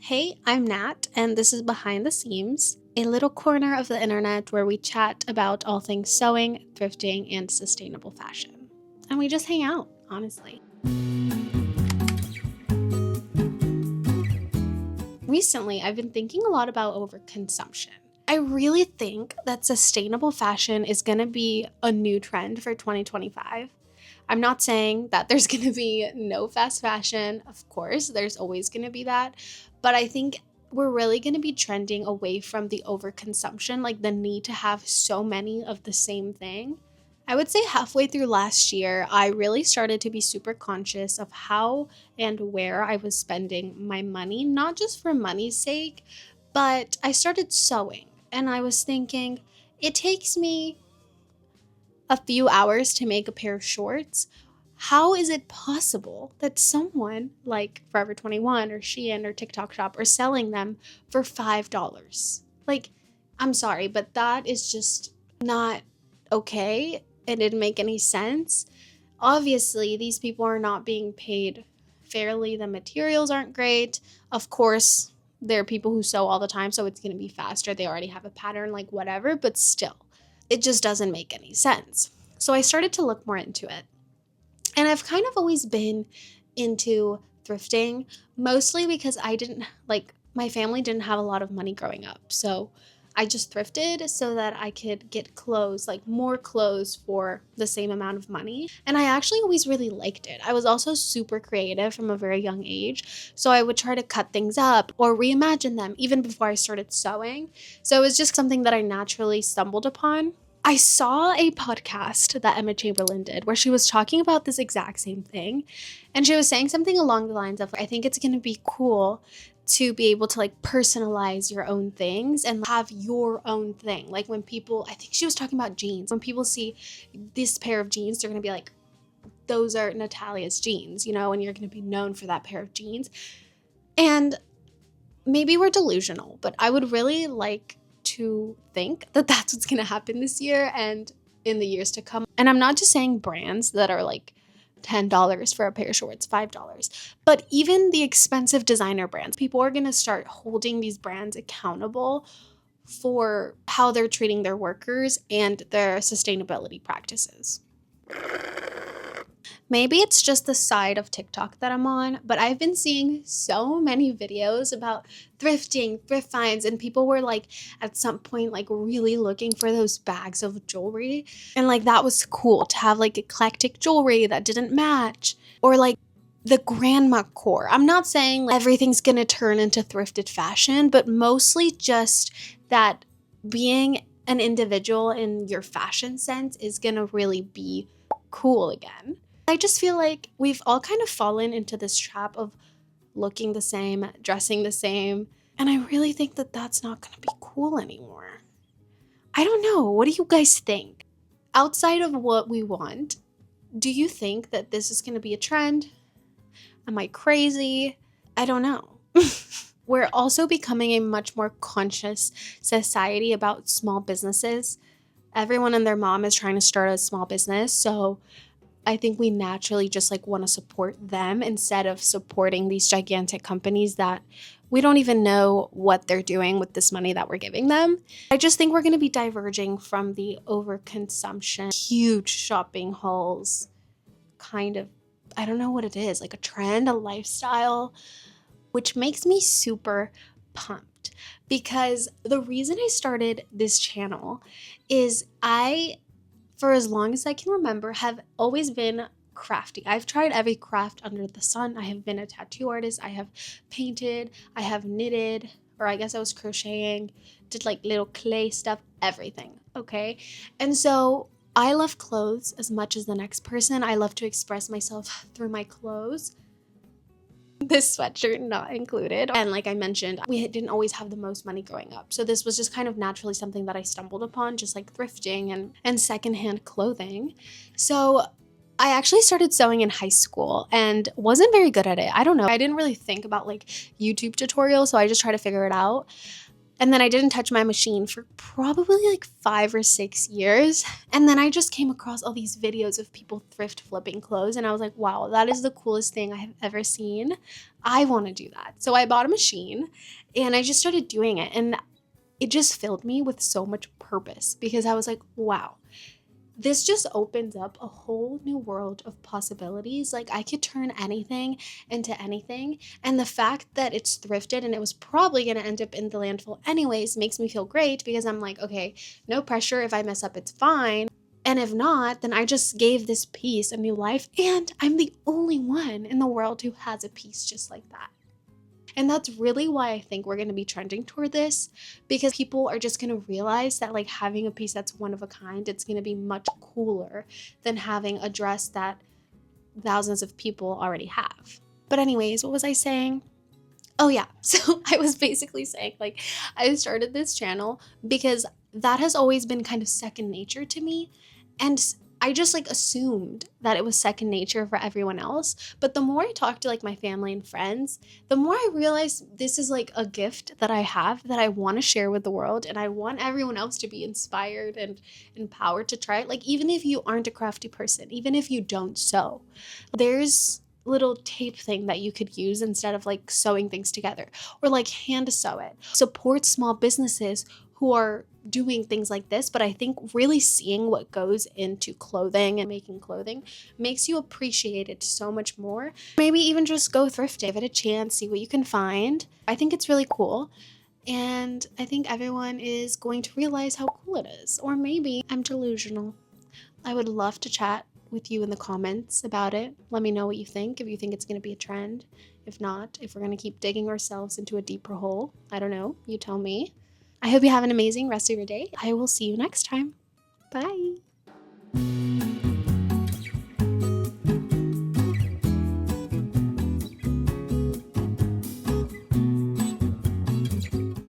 Hey, I'm Nat, and this is Behind the Seams, a little corner of the internet where we chat about all things sewing, thrifting, and sustainable fashion. And we just hang out, honestly. Recently, I've been thinking a lot about overconsumption. I really think that sustainable fashion is going to be a new trend for 2025. I'm not saying that there's going to be no fast fashion. Of course, there's always going to be that. But I think we're really going to be trending away from the overconsumption, like the need to have so many of the same thing. I would say halfway through last year, I really started to be super conscious of how and where I was spending my money, not just for money's sake, but I started sewing. And I was thinking, it takes me a few hours to make a pair of shorts. How is it possible that someone like Forever 21 or Shein or TikTok Shop are selling them for $5? Like, I'm sorry, but that is just not okay. It didn't make any sense. Obviously, these people are not being paid fairly. The materials aren't great. Of course, there are people who sew all the time, so it's going to be faster. They already have a pattern, like whatever, but still, it just doesn't make any sense. So I started to look more into it. And I've kind of always been into thrifting, mostly because my family didn't have a lot of money growing up. So I just thrifted so that I could get clothes, like more clothes for the same amount of money. And I actually always really liked it. I was also super creative from a very young age. So I would try to cut things up or reimagine them even before I started sewing. So it was just something that I naturally stumbled upon. I saw a podcast that Emma Chamberlain did where she was talking about this exact same thing. And she was saying something along the lines of, I think it's going to be cool to be able to personalize your own things and have your own thing. Like when people, I think she was talking about jeans. When people see this pair of jeans, they're going to be like, those are Natalia's jeans, and you're going to be known for that pair of jeans. And maybe we're delusional, but I would really like to think that that's what's going to happen this year and in the years to come. And I'm not just saying brands that are like $10 for a pair of shorts, $5, but even the expensive designer brands. People are going to start holding these brands accountable for how they're treating their workers and their sustainability practices. Maybe it's just the side of TikTok that I'm on, but I've been seeing so many videos about thrifting, thrift finds, and people were at some point really looking for those bags of jewelry. And that was cool to have eclectic jewelry that didn't match, or the grandma core. I'm not saying everything's gonna turn into thrifted fashion, but mostly just that being an individual in your fashion sense is gonna really be cool again. I just feel like we've all kind of fallen into this trap of looking the same, dressing the same, and I really think that that's not going to be cool anymore. I don't know. What do you guys think? Outside of what we want, do you think that this is going to be a trend? Am I crazy? I don't know. We're also becoming a much more conscious society about small businesses. Everyone and their mom is trying to start a small business, so I think we naturally just want to support them instead of supporting these gigantic companies that we don't even know what they're doing with this money that we're giving them. I just think we're going to be diverging from the overconsumption, huge shopping hauls, kind of, I don't know what it is, like a trend, a lifestyle, which makes me super pumped because the reason I started this channel is for as long as I can remember, have always been crafty. I've tried every craft under the sun. I have been a tattoo artist. I have painted. I have knitted, or I guess I was crocheting, did little clay stuff, everything, okay? And so I love clothes as much as the next person. I love to express myself through my clothes. This sweatshirt not included. And like I mentioned, we didn't always have the most money growing up. So this was just kind of naturally something that I stumbled upon, just thrifting and secondhand clothing. So I actually started sewing in high school and wasn't very good at it. I don't know. I didn't really think about YouTube tutorials, so I just tried to figure it out. And then I didn't touch my machine for probably like 5 or 6 years. And then I just came across all these videos of people thrift flipping clothes. And I was like, wow, that is the coolest thing I have ever seen. I want to do that. So I bought a machine and I just started doing it. And it just filled me with so much purpose because I was like, wow, this just opens up a whole new world of possibilities. Like I could turn anything into anything. And the fact that it's thrifted and it was probably going to end up in the landfill anyways makes me feel great because I'm like, okay, no pressure. If I mess up, it's fine. And if not, then I just gave this piece a new life. And I'm the only one in the world who has a piece just like that. And that's really why I think we're going to be trending toward this, because people are just going to realize that like having a piece that's one of a kind, it's going to be much cooler than having a dress that thousands of people already have. But anyways, what was I saying? Oh yeah, so I was basically saying like I started this channel because that has always been kind of second nature to me. And I just like assumed that it was second nature for everyone else. But the more I talked to like my family and friends, the more I realized this is like a gift that I have that I want to share with the world. And I want everyone else to be inspired and empowered to try it. Like even if you aren't a crafty person, even if you don't sew, there's little tape thing that you could use instead of like sewing things together, or like hand sew it. Support small businesses who are doing things like this. But I think really seeing what goes into clothing and making clothing makes you appreciate it so much more. Maybe even just go thrifting, give it a chance, see what you can find. I think it's really cool. And I think everyone is going to realize how cool it is. Or maybe I'm delusional. I would love to chat with you in the comments about it. Let me know what you think, if you think it's going to be a trend. If not, if we're going to keep digging ourselves into a deeper hole. I don't know. You tell me. I hope you have an amazing rest of your day. I will see you next time. Bye.